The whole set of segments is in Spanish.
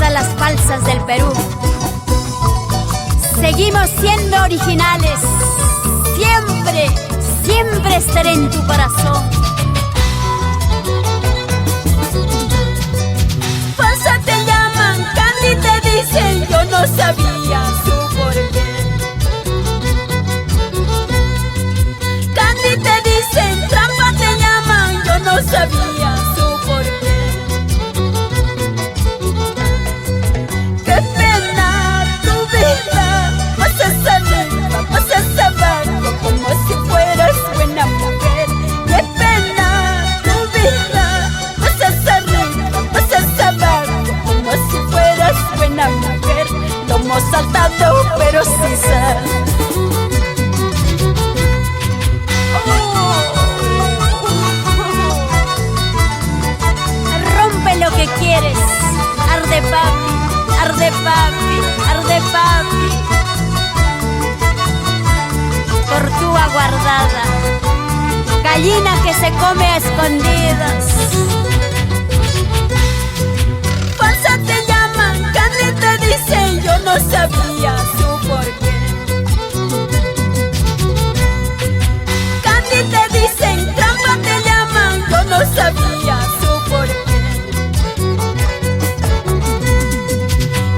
todas las falsas del Perú. Seguimos siendo originales. Siempre, siempre estaré en tu corazón. Falsa te llaman, Candy te dicen, yo no sabía su porqué. Candy te dicen, trampa te llaman, yo no sabía su porqué. Qué pena tu vida, vas a salir, vamos a saberlo como si fueras buena mujer. Qué pena tu vida, vas a salir, vamos a saberlo como si fueras buena mujer. Lo hemos saltado, pero sí sé. Rompe lo que quieres. Arde papi, arde papi, arde papi. Tortuga guardada, gallina que se come a escondidas. Falsa te llaman, Candy te dicen, yo no sabía su porqué. Candy te dicen, trampa te llaman, yo no sabía su porqué.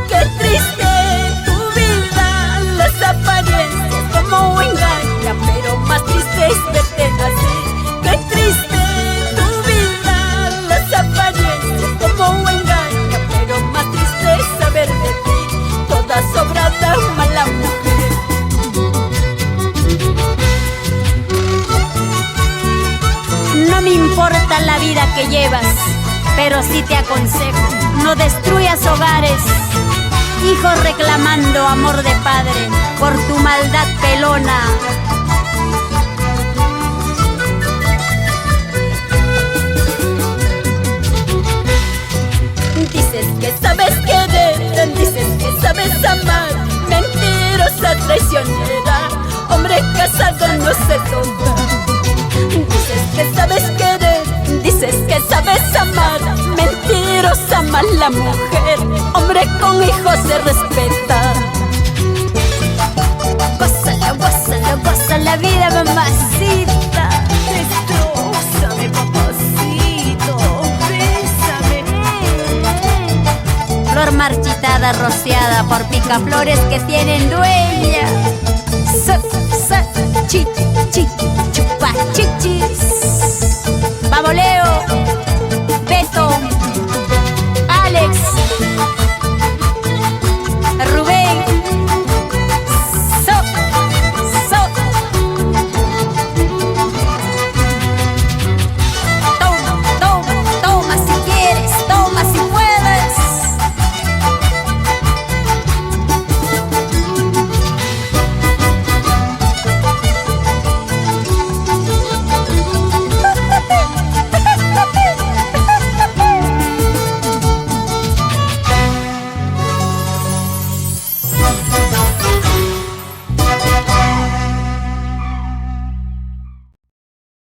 Qué triste tu vida, las apariencias como engañan, pero más triste es verte así. Qué triste tu vida, las apariencias como engañan, pero más triste es saber de ti, toda sobrada, mala mujer. No me importa la vida que llevas, pero sí te aconsejo, no destruyas hogares. Hijos reclamando amor de padre por tu maldad pelona. Dices que sabes querer, dices que sabes amar, mentirosa traicionera, hombre casado no se toca. Dices que sabes querer, dices que sabes amar, mentirosa mala mujer, hombre con hijos se respeta. Gózala, gózala, goza la vida, mamacita. Destrózame, papacito, bésame. Flor marchitada, rociada por picaflores que tienen dueña. Chi, chi, chupa chichis. Baboleo.